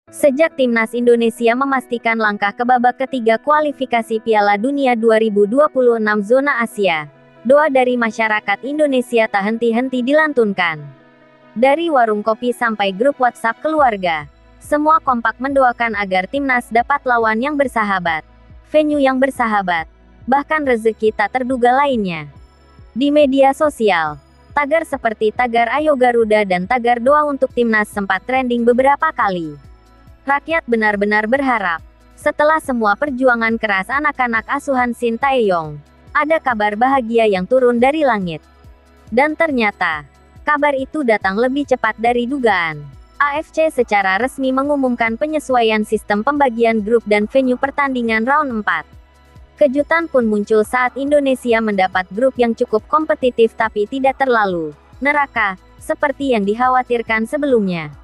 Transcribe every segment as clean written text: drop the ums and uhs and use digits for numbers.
Sejak timnas Indonesia memastikan langkah ke babak ketiga kualifikasi Piala Dunia 2026 zona Asia, doa dari masyarakat Indonesia tak henti-henti dilantunkan. Dari warung kopi sampai grup WhatsApp keluarga, semua kompak mendoakan agar timnas dapat lawan yang bersahabat, venue yang bersahabat, bahkan rezeki tak terduga lainnya. Di media sosial, tagar seperti tagar Ayo Garuda dan tagar doa untuk timnas sempat trending beberapa kali. Rakyat benar-benar berharap, setelah semua perjuangan keras anak-anak asuhan Shin Tae-yong, ada kabar bahagia yang turun dari langit. Dan ternyata, kabar itu datang lebih cepat dari dugaan. AFC secara resmi mengumumkan penyesuaian sistem pembagian grup dan venue pertandingan round 4. Kejutan pun muncul saat Indonesia mendapat grup yang cukup kompetitif tapi tidak terlalu neraka, seperti yang dikhawatirkan sebelumnya.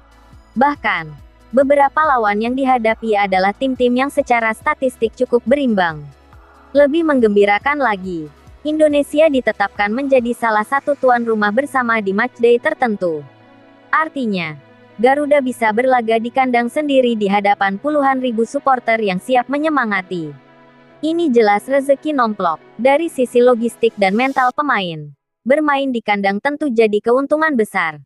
Bahkan, beberapa lawan yang dihadapi adalah tim-tim yang secara statistik cukup berimbang. Lebih menggembirakan lagi, Indonesia ditetapkan menjadi salah satu tuan rumah bersama di matchday tertentu. Artinya, Garuda bisa berlaga di kandang sendiri di hadapan puluhan ribu supporter yang siap menyemangati. Ini jelas rezeki nomplok. Dari sisi logistik dan mental pemain, bermain di kandang tentu jadi keuntungan besar.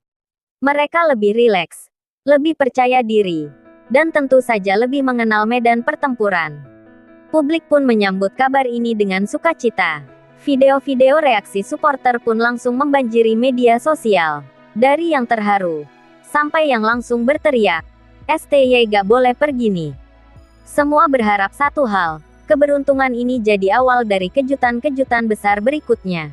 Mereka lebih rileks, lebih percaya diri, dan tentu saja lebih mengenal medan pertempuran. Publik pun menyambut kabar ini dengan sukacita. Video-video reaksi supporter pun langsung membanjiri media sosial. Dari yang terharu, sampai yang langsung berteriak, "STY gak boleh pergi nih." Semua berharap satu hal, keberuntungan ini jadi awal dari kejutan-kejutan besar berikutnya.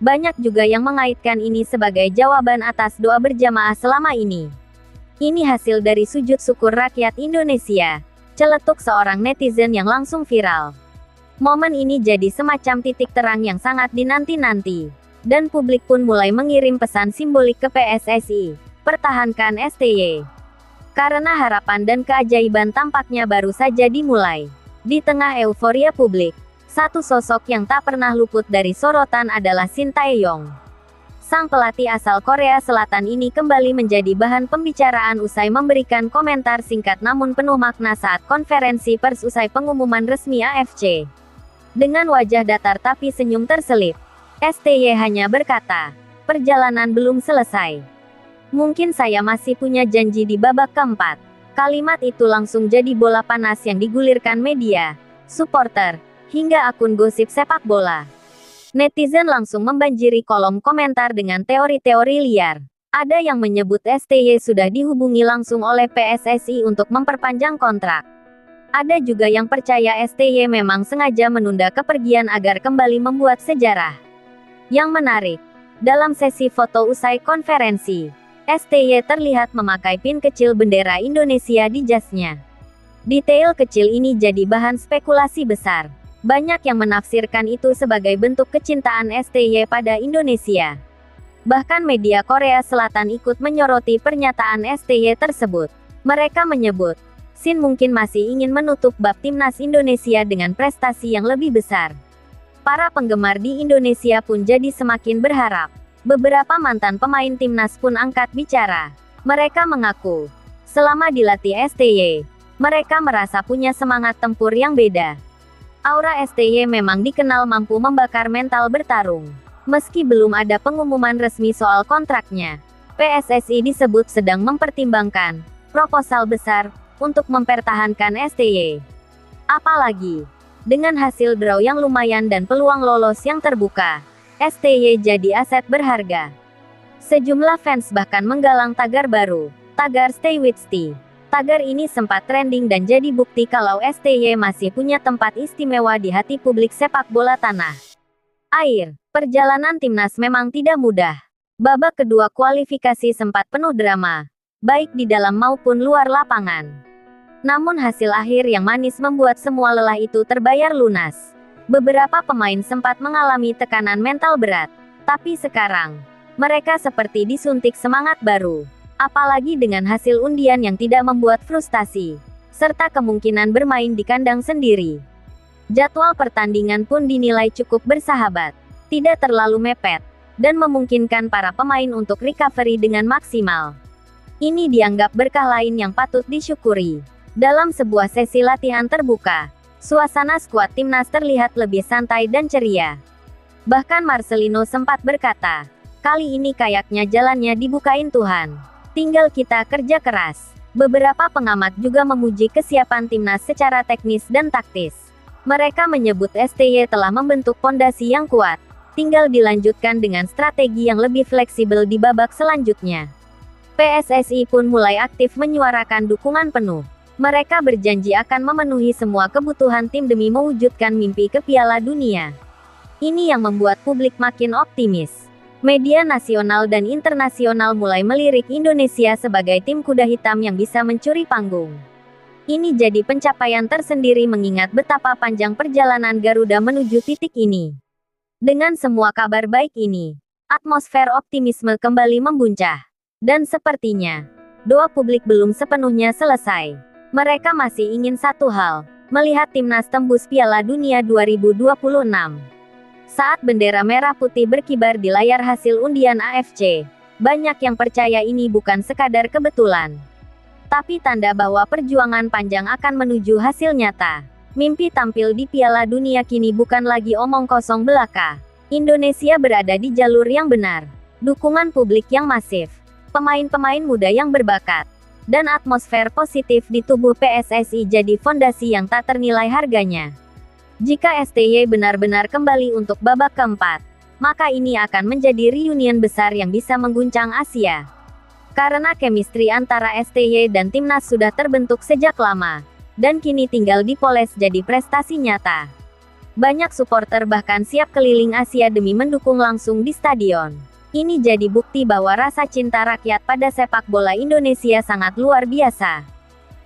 Banyak juga yang mengaitkan ini sebagai jawaban atas doa berjamaah selama ini. Ini hasil dari sujud syukur rakyat Indonesia, celetuk seorang netizen yang langsung viral. Momen ini jadi semacam titik terang yang sangat dinanti-nanti. Dan publik pun mulai mengirim pesan simbolik ke PSSI, pertahankan STY. Karena harapan dan keajaiban tampaknya baru saja dimulai. Di tengah euforia publik, satu sosok yang tak pernah luput dari sorotan adalah Shin Tae-yong. Sang pelatih asal Korea Selatan ini kembali menjadi bahan pembicaraan usai memberikan komentar singkat namun penuh makna saat konferensi pers usai pengumuman resmi AFC. Dengan wajah datar tapi senyum terselip, STY hanya berkata, "Perjalanan belum selesai. Mungkin saya masih punya janji di babak keempat." Kalimat itu langsung jadi bola panas yang digulirkan media, supporter, hingga akun gosip sepak bola. Netizen langsung membanjiri kolom komentar dengan teori-teori liar. Ada yang menyebut STY sudah dihubungi langsung oleh PSSI untuk memperpanjang kontrak. Ada juga yang percaya STY memang sengaja menunda kepergian agar kembali membuat sejarah. Yang menarik, dalam sesi foto usai konferensi, STY terlihat memakai pin kecil bendera Indonesia di jasnya. Detail kecil ini jadi bahan spekulasi besar. Banyak yang menafsirkan itu sebagai bentuk kecintaan STY pada Indonesia. Bahkan media Korea Selatan ikut menyoroti pernyataan STY tersebut. Mereka menyebut, Shin mungkin masih ingin menutup bab timnas Indonesia dengan prestasi yang lebih besar. Para penggemar di Indonesia pun jadi semakin berharap. Beberapa mantan pemain timnas pun angkat bicara. Mereka mengaku, selama dilatih STY, mereka merasa punya semangat tempur yang beda. Aura STY memang dikenal mampu membakar mental bertarung. Meski belum ada pengumuman resmi soal kontraknya, PSSI disebut sedang mempertimbangkan proposal besar untuk mempertahankan STY. Apalagi, dengan hasil draw yang lumayan dan peluang lolos yang terbuka, STY jadi aset berharga. Sejumlah fans bahkan menggalang tagar baru, tagar Stay with Steve. Tagar ini sempat trending dan jadi bukti kalau STY masih punya tempat istimewa di hati publik sepak bola tanah air. Perjalanan timnas memang tidak mudah. Babak kedua kualifikasi sempat penuh drama, baik di dalam maupun luar lapangan. Namun hasil akhir yang manis membuat semua lelah itu terbayar lunas. Beberapa pemain sempat mengalami tekanan mental berat, tapi sekarang, mereka seperti disuntik semangat baru. Apalagi dengan hasil undian yang tidak membuat frustasi, serta kemungkinan bermain di kandang sendiri. Jadwal pertandingan pun dinilai cukup bersahabat, tidak terlalu mepet, dan memungkinkan para pemain untuk recovery dengan maksimal. Ini dianggap berkah lain yang patut disyukuri. Dalam sebuah sesi latihan terbuka, suasana skuad timnas terlihat lebih santai dan ceria. Bahkan Marcelino sempat berkata, "Kali ini kayaknya jalannya dibukain Tuhan. Tinggal kita kerja keras." Beberapa pengamat juga memuji kesiapan timnas secara teknis dan taktis. Mereka menyebut STY telah membentuk pondasi yang kuat. Tinggal dilanjutkan dengan strategi yang lebih fleksibel di babak selanjutnya. PSSI pun mulai aktif menyuarakan dukungan penuh. Mereka berjanji akan memenuhi semua kebutuhan tim demi mewujudkan mimpi ke Piala Dunia. Ini yang membuat publik makin optimis. Media nasional dan internasional mulai melirik Indonesia sebagai tim kuda hitam yang bisa mencuri panggung. Ini jadi pencapaian tersendiri mengingat betapa panjang perjalanan Garuda menuju titik ini. Dengan semua kabar baik ini, atmosfer optimisme kembali membuncah. Dan sepertinya, doa publik belum sepenuhnya selesai. Mereka masih ingin satu hal, melihat timnas tembus Piala Dunia 2026. Saat bendera merah putih berkibar di layar hasil undian AFC, banyak yang percaya ini bukan sekadar kebetulan, tapi tanda bahwa perjuangan panjang akan menuju hasil nyata. Mimpi tampil di Piala Dunia kini bukan lagi omong kosong belaka. Indonesia berada di jalur yang benar. Dukungan publik yang masif, pemain-pemain muda yang berbakat, dan atmosfer positif di tubuh PSSI jadi fondasi yang tak ternilai harganya. Jika STY benar-benar kembali untuk babak keempat, maka ini akan menjadi reunian besar yang bisa mengguncang Asia. Karena chemistry antara STY dan timnas sudah terbentuk sejak lama, dan kini tinggal dipoles jadi prestasi nyata. Banyak supporter bahkan siap keliling Asia demi mendukung langsung di stadion. Ini jadi bukti bahwa rasa cinta rakyat pada sepak bola Indonesia sangat luar biasa.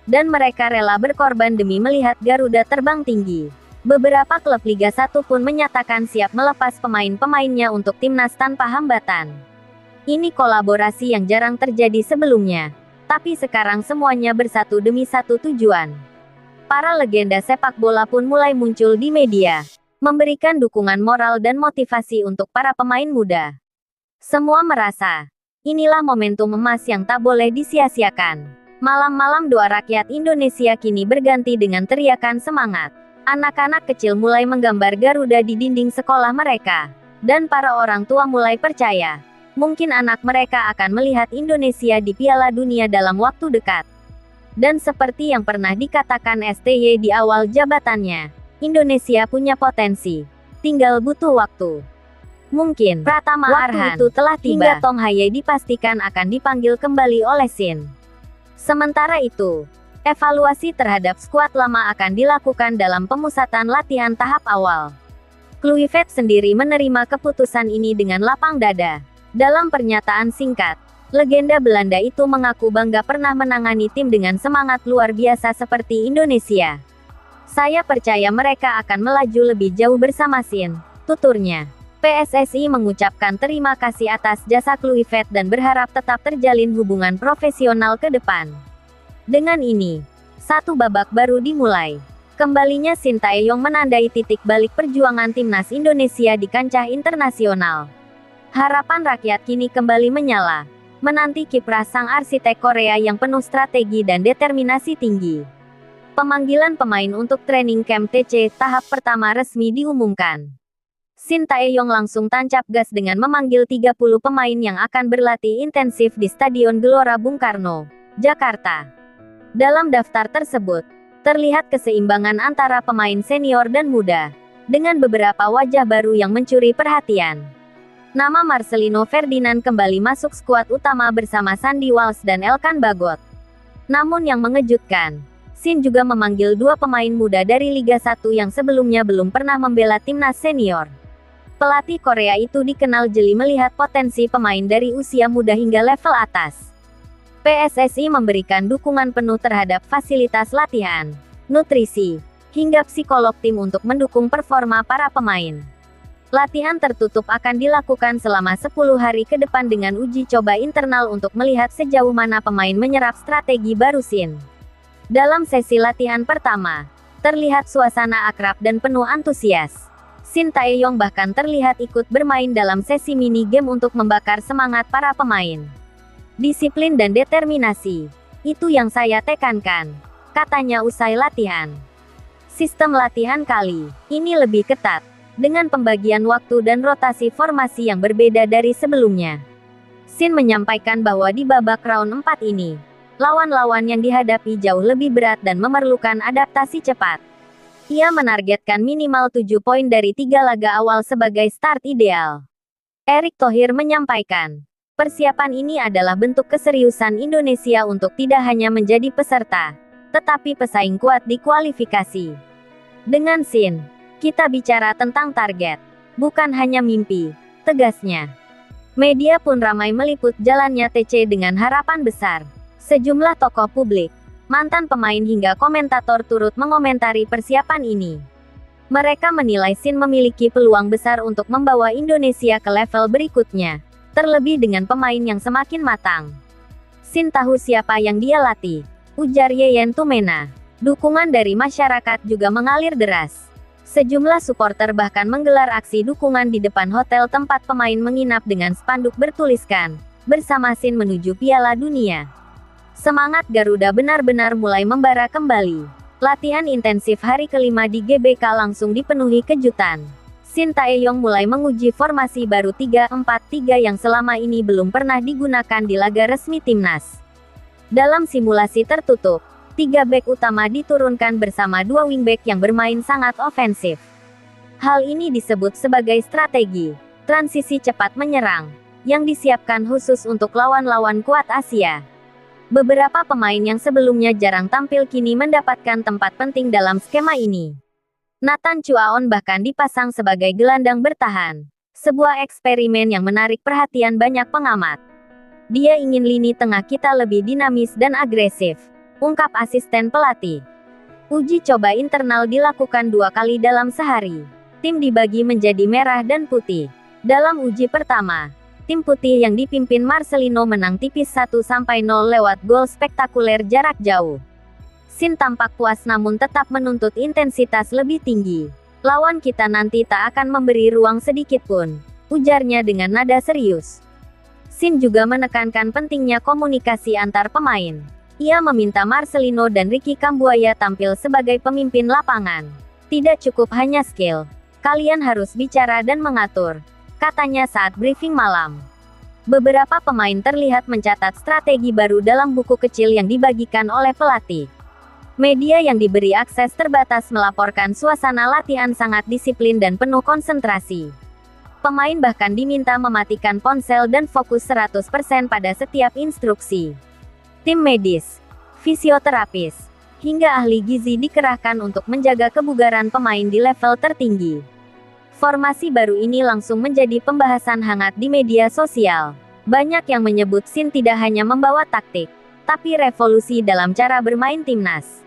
Dan mereka rela berkorban demi melihat Garuda terbang tinggi. Beberapa klub Liga 1 pun menyatakan siap melepas pemain-pemainnya untuk timnas tanpa hambatan. Ini kolaborasi yang jarang terjadi sebelumnya. Tapi sekarang semuanya bersatu demi satu tujuan. Para legenda sepak bola pun mulai muncul di media, memberikan dukungan moral dan motivasi untuk para pemain muda. Semua merasa, inilah momentum emas yang tak boleh disia-siakan. Malam-malam doa rakyat Indonesia kini berganti dengan teriakan semangat. Anak-anak kecil mulai menggambar Garuda di dinding sekolah mereka. Dan para orang tua mulai percaya, mungkin anak mereka akan melihat Indonesia di Piala Dunia dalam waktu dekat. Dan seperti yang pernah dikatakan STY di awal jabatannya, Indonesia punya potensi. Tinggal butuh waktu. Mungkin Pratama Arhan itu telah tiba. Hingga Tong Haye dipastikan akan dipanggil kembali oleh Shin. Sementara itu, evaluasi terhadap skuad lama akan dilakukan dalam pemusatan latihan tahap awal. Kluivert sendiri menerima keputusan ini dengan lapang dada. Dalam pernyataan singkat, legenda Belanda itu mengaku bangga pernah menangani tim dengan semangat luar biasa seperti Indonesia. "Saya percaya mereka akan melaju lebih jauh bersama Shin," tuturnya. PSSI mengucapkan terima kasih atas jasa Kluivert dan berharap tetap terjalin hubungan profesional ke depan. Dengan ini, satu babak baru dimulai. Kembalinya Shin Tae-yong menandai titik balik perjuangan timnas Indonesia di kancah internasional. Harapan rakyat kini kembali menyala, menanti kiprah sang arsitek Korea yang penuh strategi dan determinasi tinggi. Pemanggilan pemain untuk training camp TC tahap pertama resmi diumumkan. Shin Tae-yong langsung tancap gas dengan memanggil 30 pemain yang akan berlatih intensif di Stadion Gelora Bung Karno, Jakarta. Dalam daftar tersebut, terlihat keseimbangan antara pemain senior dan muda, dengan beberapa wajah baru yang mencuri perhatian. Nama Marcelino Ferdinand kembali masuk skuad utama bersama Sandy Walsh dan Elkan Bagot. Namun yang mengejutkan, Shin juga memanggil 2 pemain muda dari Liga 1 yang sebelumnya belum pernah membela timnas senior. Pelatih Korea itu dikenal jeli melihat potensi pemain dari usia muda hingga level atas. PSSI memberikan dukungan penuh terhadap fasilitas latihan, nutrisi, hingga psikolog tim untuk mendukung performa para pemain. Latihan tertutup akan dilakukan selama 10 hari ke depan dengan uji coba internal untuk melihat sejauh mana pemain menyerap strategi baru Shin. Dalam sesi latihan pertama, terlihat suasana akrab dan penuh antusias. Shin Tae-yong bahkan terlihat ikut bermain dalam sesi mini game untuk membakar semangat para pemain. Disiplin dan determinasi. Itu yang saya tekankan, katanya usai latihan. Sistem latihan kali ini lebih ketat, dengan pembagian waktu dan rotasi formasi yang berbeda dari sebelumnya. Shin menyampaikan bahwa di babak round 4 ini, lawan-lawan yang dihadapi jauh lebih berat dan memerlukan adaptasi cepat. Ia menargetkan minimal 7 poin dari 3 laga awal sebagai start ideal. Erick Thohir menyampaikan, persiapan ini adalah bentuk keseriusan Indonesia untuk tidak hanya menjadi peserta, tetapi pesaing kuat di kualifikasi. Dengan Shin, kita bicara tentang target, bukan hanya mimpi, tegasnya. Media pun ramai meliput jalannya TC dengan harapan besar. Sejumlah tokoh publik, mantan pemain hingga komentator turut mengomentari persiapan ini. Mereka menilai Shin memiliki peluang besar untuk membawa Indonesia ke level berikutnya, terlebih dengan pemain yang semakin matang. Shin tahu siapa yang dia latih, ujar Yeyen Tumena. Dukungan dari masyarakat juga mengalir deras. Sejumlah supporter bahkan menggelar aksi dukungan di depan hotel tempat pemain menginap dengan spanduk bertuliskan, "Bersama Shin menuju Piala Dunia." Semangat Garuda benar-benar mulai membara kembali. Latihan intensif hari kelima di GBK langsung dipenuhi kejutan. Shin Tae-yong mulai menguji formasi baru 3-4-3 yang selama ini belum pernah digunakan di laga resmi timnas. Dalam simulasi tertutup, 3 bek utama diturunkan bersama 2 wingback yang bermain sangat ofensif. Hal ini disebut sebagai strategi transisi cepat menyerang, yang disiapkan khusus untuk lawan-lawan kuat Asia. Beberapa pemain yang sebelumnya jarang tampil kini mendapatkan tempat penting dalam skema ini. Nathan Chuaon bahkan dipasang sebagai gelandang bertahan. Sebuah eksperimen yang menarik perhatian banyak pengamat. Dia ingin lini tengah kita lebih dinamis dan agresif, ungkap asisten pelatih. Uji coba internal dilakukan 2 kali dalam sehari. Tim dibagi menjadi merah dan putih. Dalam uji pertama, tim putih yang dipimpin Marcelino menang tipis 1-0 lewat gol spektakuler jarak jauh. Shin tampak puas namun tetap menuntut intensitas lebih tinggi. Lawan kita nanti tak akan memberi ruang sedikit pun, ujarnya dengan nada serius. Shin juga menekankan pentingnya komunikasi antar pemain. Ia meminta Marcelino dan Ricky Kambuaya tampil sebagai pemimpin lapangan. Tidak cukup hanya skill, kalian harus bicara dan mengatur, katanya saat briefing malam. Beberapa pemain terlihat mencatat strategi baru dalam buku kecil yang dibagikan oleh pelatih. Media yang diberi akses terbatas melaporkan suasana latihan sangat disiplin dan penuh konsentrasi. Pemain bahkan diminta mematikan ponsel dan fokus 100% pada setiap instruksi. Tim medis, fisioterapis, hingga ahli gizi dikerahkan untuk menjaga kebugaran pemain di level tertinggi. Formasi baru ini langsung menjadi pembahasan hangat di media sosial. Banyak yang menyebut Shin tidak hanya membawa taktik, tapi revolusi dalam cara bermain timnas.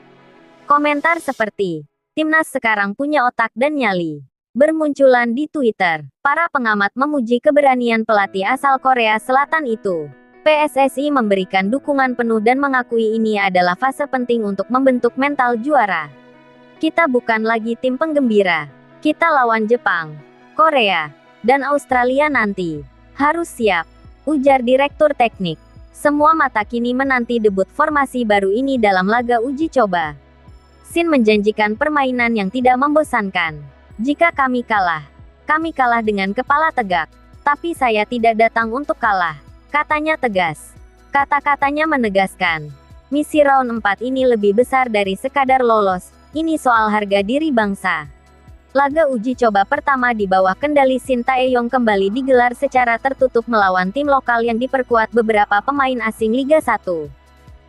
Komentar seperti, "Timnas sekarang punya otak dan nyali," bermunculan di Twitter. Para pengamat memuji keberanian pelatih asal Korea Selatan itu. PSSI memberikan dukungan penuh dan mengakui ini adalah fase penting untuk membentuk mental juara. Kita bukan lagi tim penggembira. Kita lawan Jepang, Korea, dan Australia nanti. Harus siap, ujar Direktur Teknik. Semua mata kini menanti debut formasi baru ini dalam laga uji coba. Shin menjanjikan permainan yang tidak membosankan. "Jika kami kalah dengan kepala tegak. Tapi saya tidak datang untuk kalah," katanya tegas. Kata-katanya menegaskan, misi round 4 ini lebih besar dari sekadar lolos, ini soal harga diri bangsa. Laga uji coba pertama di bawah kendali Shin Tae-yong kembali digelar secara tertutup melawan tim lokal yang diperkuat beberapa pemain asing Liga 1.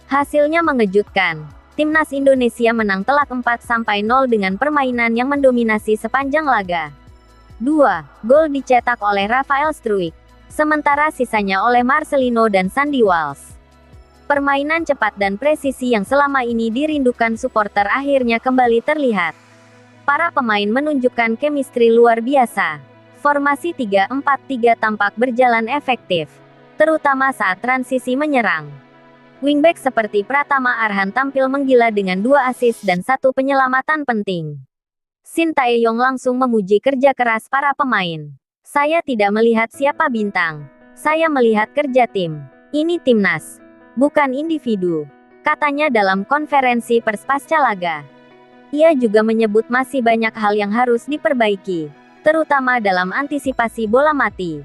Hasilnya mengejutkan. Timnas Indonesia menang telak 4-0 dengan permainan yang mendominasi sepanjang laga. 2 gol dicetak oleh Rafael Struijk, sementara sisanya oleh Marcelino dan Sandy Walsh. Permainan cepat dan presisi yang selama ini dirindukan supporter akhirnya kembali terlihat. Para pemain menunjukkan chemistry luar biasa. Formasi 3-4-3 tampak berjalan efektif, terutama saat transisi menyerang. Wingback seperti Pratama Arhan tampil menggila dengan 2 assist dan 1 penyelamatan penting. Shin Tae-yong langsung memuji kerja keras para pemain. "Saya tidak melihat siapa bintang. Saya melihat kerja tim. Ini timnas, bukan individu, katanya dalam konferensi pers pasca laga. Ia juga menyebut masih banyak hal yang harus diperbaiki, terutama dalam antisipasi bola mati.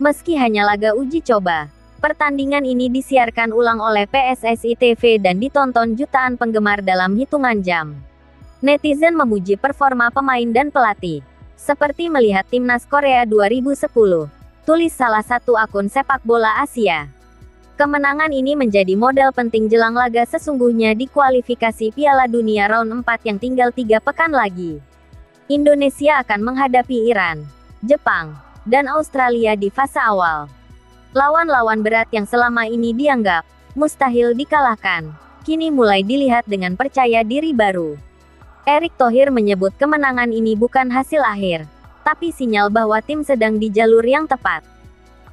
Meski hanya laga uji coba, pertandingan ini disiarkan ulang oleh PSSI TV dan ditonton jutaan penggemar dalam hitungan jam. Netizen memuji performa pemain dan pelatih, seperti melihat timnas Korea 2010, tulis salah satu akun sepak bola Asia. Kemenangan ini menjadi modal penting jelang laga sesungguhnya di kualifikasi Piala Dunia round 4 yang tinggal 3 pekan lagi. Indonesia akan menghadapi Iran, Jepang, dan Australia di fase awal. Lawan-lawan berat yang selama ini dianggap mustahil dikalahkan, kini mulai dilihat dengan percaya diri baru. Erick Thohir menyebut kemenangan ini bukan hasil akhir, tapi sinyal bahwa tim sedang di jalur yang tepat.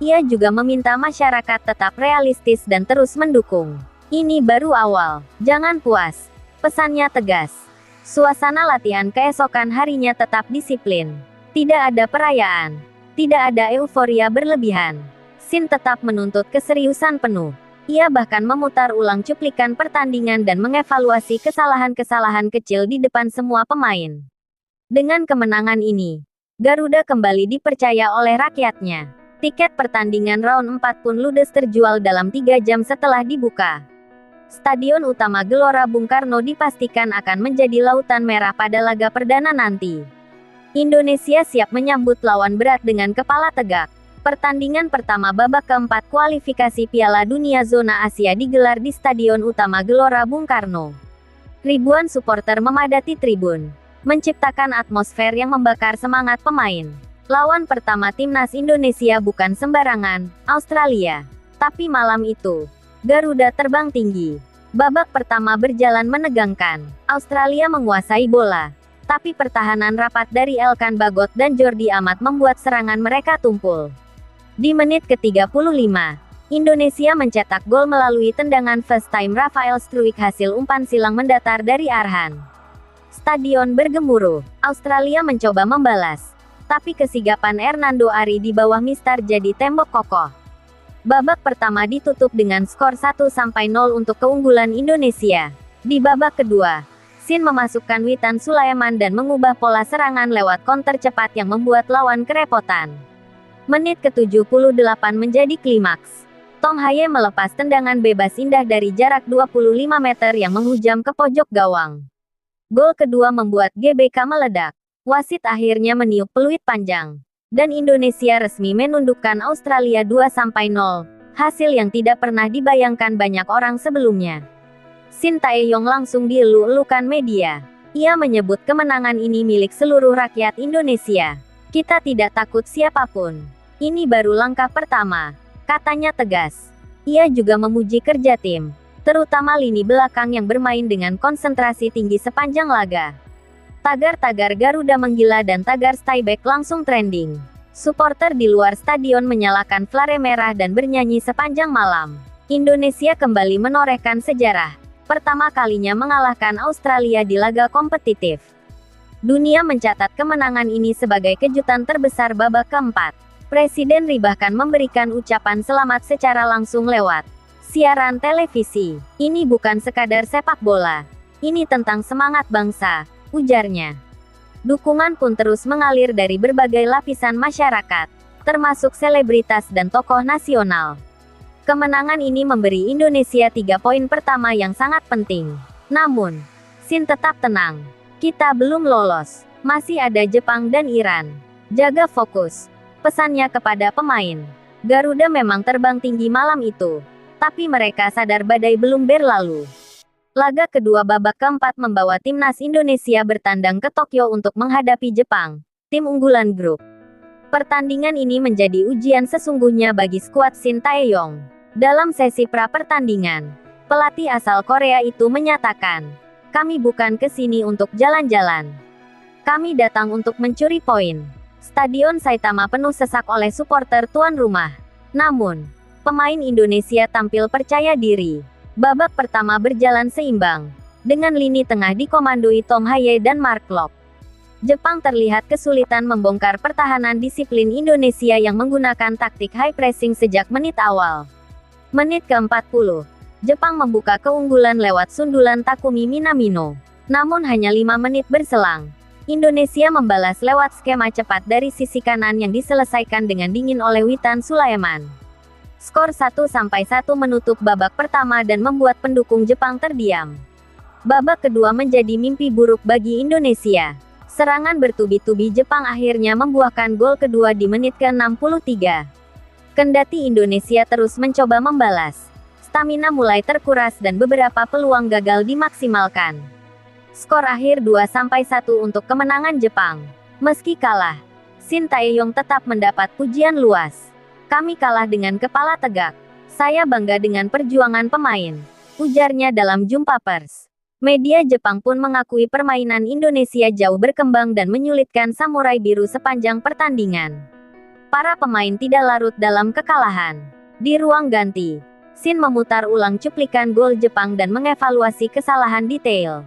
Ia juga meminta masyarakat tetap realistis dan terus mendukung. Ini baru awal, jangan puas. Pesannya tegas. Suasana latihan keesokan harinya tetap disiplin. Tidak ada perayaan. Tidak ada euforia berlebihan. Shin tetap menuntut keseriusan penuh. Ia bahkan memutar ulang cuplikan pertandingan dan mengevaluasi kesalahan-kesalahan kecil di depan semua pemain. Dengan kemenangan ini, Garuda kembali dipercaya oleh rakyatnya. Tiket pertandingan round 4 pun ludes terjual dalam 3 jam setelah dibuka. Stadion utama Gelora Bung Karno dipastikan akan menjadi lautan merah pada laga perdana nanti. Indonesia siap menyambut lawan berat dengan kepala tegak. Pertandingan pertama babak keempat kualifikasi Piala Dunia Zona Asia digelar di Stadion Utama Gelora Bung Karno. Ribuan supporter memadati tribun, menciptakan atmosfer yang membakar semangat pemain. Lawan pertama timnas Indonesia bukan sembarangan, Australia. Tapi malam itu, Garuda terbang tinggi. Babak pertama berjalan menegangkan. Australia menguasai bola, tapi pertahanan rapat dari Elkan Bagot dan Jordi Amat membuat serangan mereka tumpul. Di menit ke-35, Indonesia mencetak gol melalui tendangan first time Rafael Struijk hasil umpan silang mendatar dari Arhan. Stadion bergemuruh, Australia mencoba membalas, tapi kesigapan Hernando Ari di bawah mistar jadi tembok kokoh. Babak pertama ditutup dengan skor 1-0 untuk keunggulan Indonesia. Di babak kedua, Shin memasukkan Witan Sulaiman dan mengubah pola serangan lewat counter cepat yang membuat lawan kerepotan. Menit ke-78 menjadi klimaks. Tom Haye melepas tendangan bebas indah dari jarak 25 meter yang menghujam ke pojok gawang. Gol kedua membuat GBK meledak. Wasit akhirnya meniup peluit panjang. Dan Indonesia resmi menundukkan Australia 2-0, hasil yang tidak pernah dibayangkan banyak orang sebelumnya. Shin Tae-yong langsung dielu-elukan media. Ia menyebut kemenangan ini milik seluruh rakyat Indonesia. Kita tidak takut siapapun. Ini baru langkah pertama, katanya tegas. Ia juga memuji kerja tim, terutama lini belakang yang bermain dengan konsentrasi tinggi sepanjang laga. Tagar-tagar Garuda menggila dan tagar stay back langsung trending. Supporter di luar stadion menyalakan flare merah dan bernyanyi sepanjang malam. Indonesia kembali menorehkan sejarah. Pertama kalinya mengalahkan Australia di laga kompetitif. Dunia mencatat kemenangan ini sebagai kejutan terbesar babak keempat. Presiden Ri bahkan memberikan ucapan selamat secara langsung lewat siaran televisi. Ini bukan sekadar sepak bola. Ini tentang semangat bangsa, ujarnya. Dukungan pun terus mengalir dari berbagai lapisan masyarakat, termasuk selebritas dan tokoh nasional. Kemenangan ini memberi Indonesia 3 poin pertama yang sangat penting. Namun, Shin tetap tenang. Kita belum lolos. Masih ada Jepang dan Iran. Jaga fokus. Pesannya kepada pemain. Garuda memang terbang tinggi malam itu. Tapi mereka sadar badai belum berlalu. Laga kedua babak keempat membawa timnas Indonesia bertandang ke Tokyo untuk menghadapi Jepang, tim unggulan grup. Pertandingan ini menjadi ujian sesungguhnya bagi skuad Shin Tae-yong. Dalam sesi pra-pertandingan, pelatih asal Korea itu menyatakan, "Kami bukan ke sini untuk jalan-jalan. Kami datang untuk mencuri poin." Stadion Saitama penuh sesak oleh supporter tuan rumah. Namun, pemain Indonesia tampil percaya diri. Babak pertama berjalan seimbang, dengan lini tengah dikomandoi Tom Haye dan Mark Locke. Jepang terlihat kesulitan membongkar pertahanan disiplin Indonesia yang menggunakan taktik high pressing sejak menit awal. Menit ke-40. Jepang membuka keunggulan lewat sundulan Takumi Minamino. Namun hanya 5 menit berselang, Indonesia membalas lewat skema cepat dari sisi kanan yang diselesaikan dengan dingin oleh Witan Sulaiman. Skor 1-1 menutup babak pertama dan membuat pendukung Jepang terdiam. Babak kedua menjadi mimpi buruk bagi Indonesia. Serangan bertubi-tubi Jepang akhirnya membuahkan gol kedua di menit ke-63. Kendati Indonesia terus mencoba membalas, stamina mulai terkuras dan beberapa peluang gagal dimaksimalkan. Skor akhir 2-1 untuk kemenangan Jepang. Meski kalah, Shin Tae-yong tetap mendapat pujian luas. Kami kalah dengan kepala tegak. Saya bangga dengan perjuangan pemain, ujarnya dalam jumpa pers. Media Jepang pun mengakui permainan Indonesia jauh berkembang dan menyulitkan Samurai Biru sepanjang pertandingan. Para pemain tidak larut dalam kekalahan. Di ruang ganti, Shin memutar ulang cuplikan gol Jepang dan mengevaluasi kesalahan detail.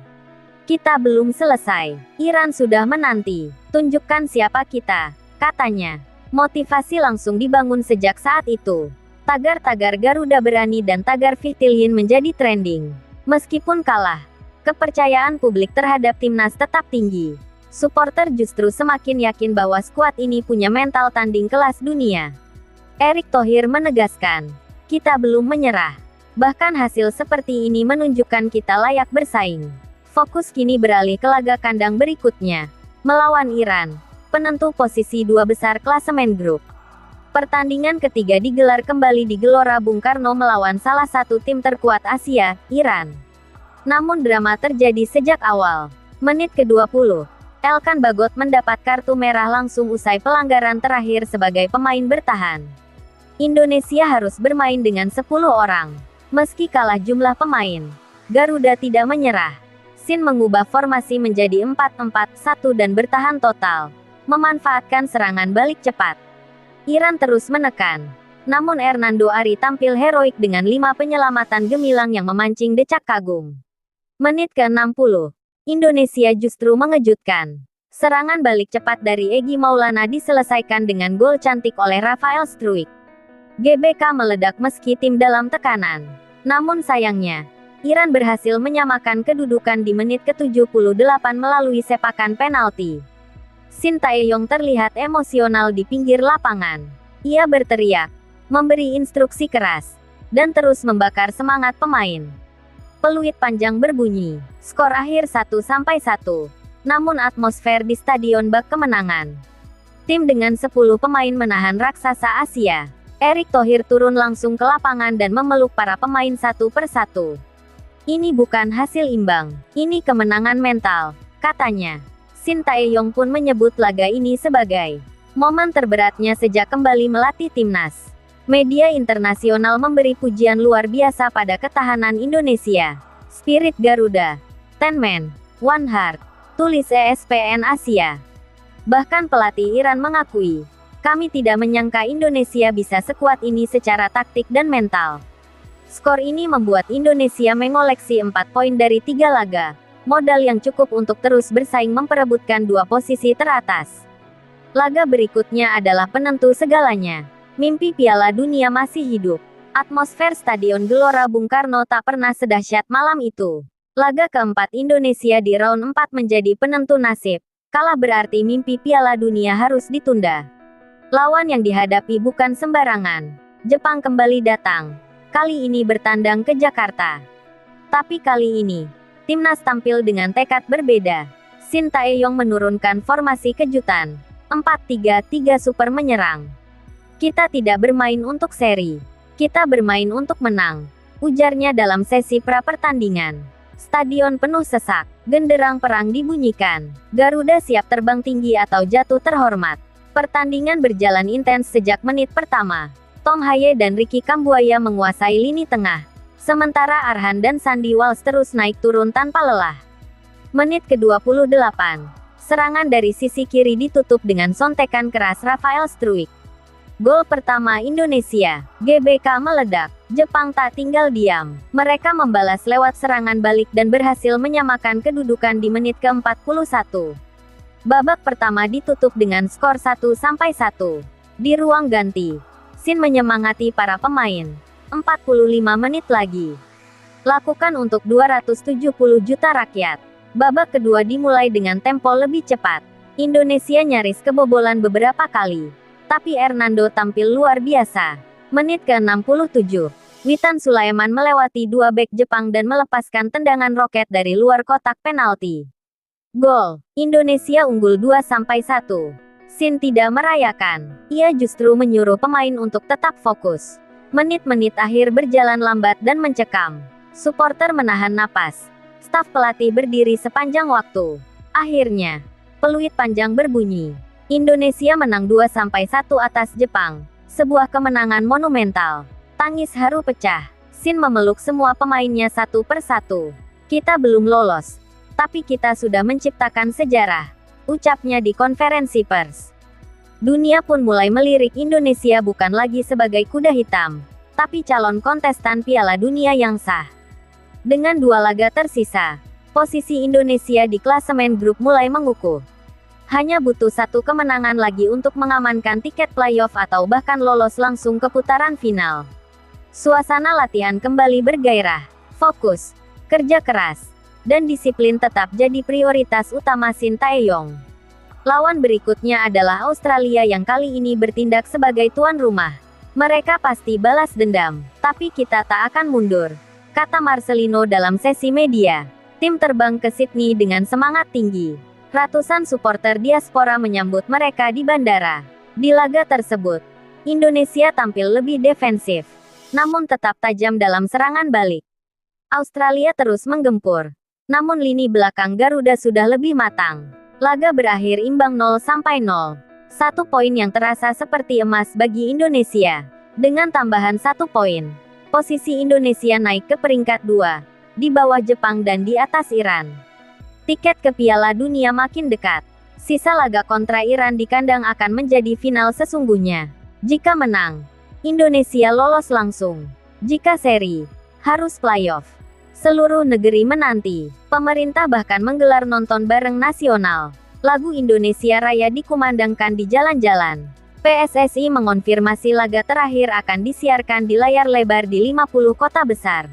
Kita belum selesai. Iran sudah menanti. Tunjukkan siapa kita, katanya. Motivasi langsung dibangun sejak saat itu. Tagar-tagar Garuda Berani dan tagar Vitilin menjadi trending. Meskipun kalah, kepercayaan publik terhadap timnas tetap tinggi. Supporter justru semakin yakin bahwa skuad ini punya mental tanding kelas dunia. Erick Thohir menegaskan, kita belum menyerah. Bahkan hasil seperti ini menunjukkan kita layak bersaing. Fokus kini beralih ke laga kandang berikutnya, melawan Iran, penentu posisi 2 besar klasemen grup. Pertandingan ketiga digelar kembali di Gelora Bung Karno melawan salah satu tim terkuat Asia, Iran. Namun drama terjadi sejak awal. Menit ke-20, Elkan Bagot mendapat kartu merah langsung usai pelanggaran terakhir sebagai pemain bertahan. Indonesia harus bermain dengan 10 orang. Meski kalah jumlah pemain, Garuda tidak menyerah. Shin mengubah formasi menjadi 4-4-1 dan bertahan total, memanfaatkan serangan balik cepat. Iran terus menekan. Namun Hernando Ari tampil heroik dengan 5 penyelamatan gemilang yang memancing decak kagum. Menit ke-60. Indonesia justru mengejutkan. Serangan balik cepat dari Egy Maulana diselesaikan dengan gol cantik oleh Rafael Struijk. GBK meledak meski tim dalam tekanan. Namun sayangnya, Iran berhasil menyamakan kedudukan di menit ke-78 melalui sepakan penalti. Shin Tae-yong terlihat emosional di pinggir lapangan. Ia berteriak, memberi instruksi keras, dan terus membakar semangat pemain. Peluit panjang berbunyi, skor akhir 1-1. Namun atmosfer di stadion bak kemenangan. Tim dengan 10 pemain menahan raksasa Asia. Erick Thohir turun langsung ke lapangan dan memeluk para pemain satu persatu. Ini bukan hasil imbang, ini kemenangan mental, katanya. Shin Tae-yong pun menyebut laga ini sebagai momen terberatnya sejak kembali melatih timnas. Media internasional memberi pujian luar biasa pada ketahanan Indonesia. Spirit Garuda, 10 men, 1 heart, tulis ESPN Asia. Bahkan pelatih Iran mengakui, kami tidak menyangka Indonesia bisa sekuat ini secara taktik dan mental. Skor ini membuat Indonesia mengoleksi 4 poin dari 3 laga. Modal yang cukup untuk terus bersaing memperebutkan 2 posisi teratas. Laga berikutnya adalah penentu segalanya. Mimpi Piala Dunia masih hidup. Atmosfer Stadion Gelora Bung Karno tak pernah sedahsyat malam itu. Laga keempat Indonesia di round 4 menjadi penentu nasib. Kalah berarti mimpi Piala Dunia harus ditunda. Lawan yang dihadapi bukan sembarangan. Jepang kembali datang. Kali ini bertandang ke Jakarta. Tapi kali ini, timnas tampil dengan tekad berbeda. Shin Tae-yong menurunkan formasi kejutan. 4-3-3 super menyerang. Kita tidak bermain untuk seri. Kita bermain untuk menang, ujarnya dalam sesi pra-pertandingan. Stadion penuh sesak. Genderang perang dibunyikan. Garuda siap terbang tinggi atau jatuh terhormat. Pertandingan berjalan intens sejak menit pertama. Tom Haye dan Ricky Kambuaya menguasai lini tengah. Sementara Arhan dan Sandy Walsh terus naik turun tanpa lelah. Menit ke-28. Serangan dari sisi kiri ditutup dengan sontekan keras Rafael Struijk. Gol pertama Indonesia. GBK meledak. Jepang tak tinggal diam. Mereka membalas lewat serangan balik dan berhasil menyamakan kedudukan di menit ke-41. Babak pertama ditutup dengan skor 1-1. Di ruang ganti, Shin menyemangati para pemain. 45 menit lagi. Lakukan untuk 270 juta rakyat. Babak kedua dimulai dengan tempo lebih cepat. Indonesia nyaris kebobolan beberapa kali. Tapi Hernando tampil luar biasa. Menit ke-67. Witan Sulaiman melewati dua bek Jepang dan melepaskan tendangan roket dari luar kotak penalti. Gol. Indonesia unggul 2-1. Sin tidak merayakan. Ia justru menyuruh pemain untuk tetap fokus. Menit-menit akhir berjalan lambat dan mencekam. Suporter menahan napas. Staf pelatih berdiri sepanjang waktu. Akhirnya, peluit panjang berbunyi. Indonesia menang 2-1 atas Jepang. Sebuah kemenangan monumental. Tangis haru pecah. Sin memeluk semua pemainnya satu persatu. Kita belum lolos, tapi kita sudah menciptakan sejarah, ucapnya di konferensi pers. Dunia pun mulai melirik Indonesia bukan lagi sebagai kuda hitam, tapi calon kontestan Piala Dunia yang sah. Dengan 2 laga tersisa, posisi Indonesia di klasemen grup mulai mengukuh. Hanya butuh 1 kemenangan lagi untuk mengamankan tiket playoff atau bahkan lolos langsung ke putaran final. Suasana latihan kembali bergairah, fokus, kerja keras, dan disiplin tetap jadi prioritas utama Shin Tae-yong. Lawan berikutnya adalah Australia yang kali ini bertindak sebagai tuan rumah. Mereka pasti balas dendam, tapi kita tak akan mundur, kata Marcelino dalam sesi media. Tim terbang ke Sydney dengan semangat tinggi. Ratusan supporter diaspora menyambut mereka di bandara. Di laga tersebut, Indonesia tampil lebih defensif, namun tetap tajam dalam serangan balik. Australia terus menggempur, namun lini belakang Garuda sudah lebih matang. Laga berakhir imbang 0-0. 1 poin yang terasa seperti emas bagi Indonesia. Dengan tambahan 1 poin, posisi Indonesia naik ke peringkat 2, di bawah Jepang dan di atas Iran. Tiket ke Piala Dunia makin dekat. Sisa laga kontra Iran di kandang akan menjadi final sesungguhnya. Jika menang, Indonesia lolos langsung. Jika seri, harus playoff. Seluruh negeri menanti. Pemerintah bahkan menggelar nonton bareng nasional. Lagu Indonesia Raya dikumandangkan di jalan-jalan. PSSI mengonfirmasi laga terakhir akan disiarkan di layar lebar di 50 kota besar.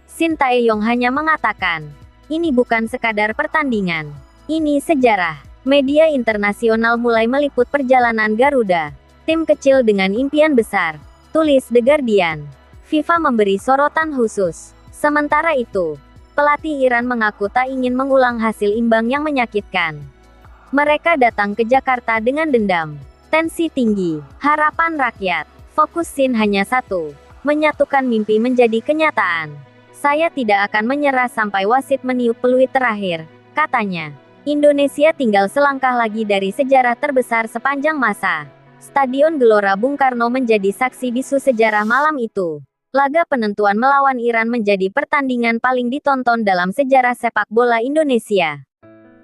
Shin Tae-yong hanya mengatakan, ini bukan sekadar pertandingan. Ini sejarah. Media internasional mulai meliput perjalanan Garuda. Tim kecil dengan impian besar, tulis The Guardian. FIFA memberi sorotan khusus. Sementara itu, pelatih Iran mengaku tak ingin mengulang hasil imbang yang menyakitkan. Mereka datang ke Jakarta dengan dendam. Tensi tinggi, harapan rakyat. Fokus Shin hanya satu, menyatukan mimpi menjadi kenyataan. Saya tidak akan menyerah sampai wasit meniup peluit terakhir, katanya. Indonesia tinggal selangkah lagi dari sejarah terbesar sepanjang masa. Stadion Gelora Bung Karno menjadi saksi bisu sejarah malam itu. Laga penentuan melawan Iran menjadi pertandingan paling ditonton dalam sejarah sepak bola Indonesia.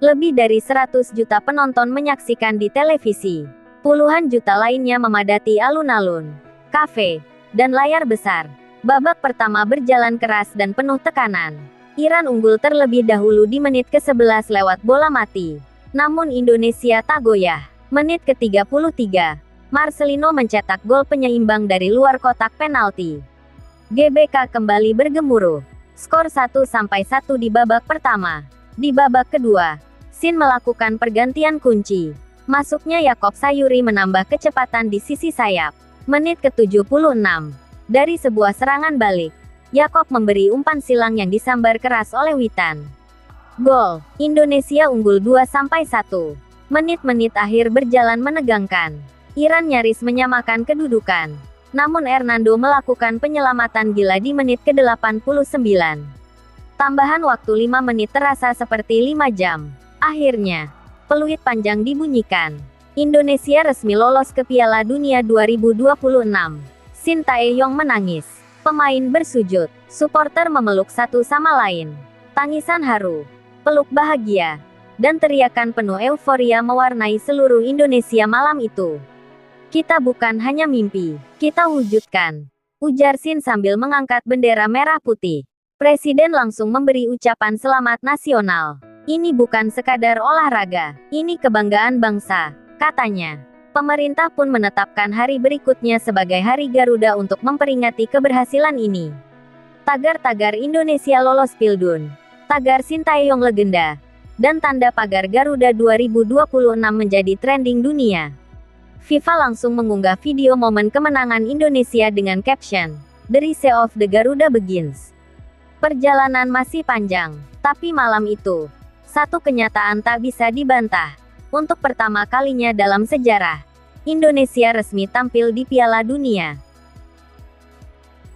Lebih dari 100 juta penonton menyaksikan di televisi. Puluhan juta lainnya memadati alun-alun, kafe, dan layar besar. Babak pertama berjalan keras dan penuh tekanan. Iran unggul terlebih dahulu di menit ke-11 lewat bola mati. Namun Indonesia tak goyah. Menit ke-33, Marcelino mencetak gol penyeimbang dari luar kotak penalti. GBK kembali bergemuruh. Skor 1-1 di babak pertama. Di babak kedua, Shin melakukan pergantian kunci. Masuknya Yakob Sayuri menambah kecepatan di sisi sayap. Menit ke-76, dari sebuah serangan balik, Yakob memberi umpan silang yang disambar keras oleh Witan. Gol. Indonesia unggul 2-1. Menit-menit akhir berjalan menegangkan. Iran nyaris menyamakan kedudukan. Namun Hernando melakukan penyelamatan gila di menit ke-89. Tambahan waktu 5 menit terasa seperti 5 jam. Akhirnya, peluit panjang dibunyikan. Indonesia resmi lolos ke Piala Dunia 2026. Shin Tae-yong menangis. Pemain bersujud. Suporter memeluk satu sama lain. Tangisan haru, peluk bahagia, dan teriakan penuh euforia mewarnai seluruh Indonesia malam itu. Kita bukan hanya mimpi, kita wujudkan, ujar Shin sambil mengangkat bendera merah putih. Presiden langsung memberi ucapan selamat nasional. Ini bukan sekadar olahraga, ini kebanggaan bangsa, katanya. Pemerintah pun menetapkan hari berikutnya sebagai Hari Garuda untuk memperingati keberhasilan ini. Tagar-tagar Indonesia lolos Pildun, tagar Sintayong legenda, dan tanda pagar Garuda 2026 menjadi trending dunia. FIFA langsung mengunggah video momen kemenangan Indonesia dengan caption, "The race of the Garuda begins." Perjalanan masih panjang, tapi malam itu, satu kenyataan tak bisa dibantah. Untuk pertama kalinya dalam sejarah, Indonesia resmi tampil di Piala Dunia.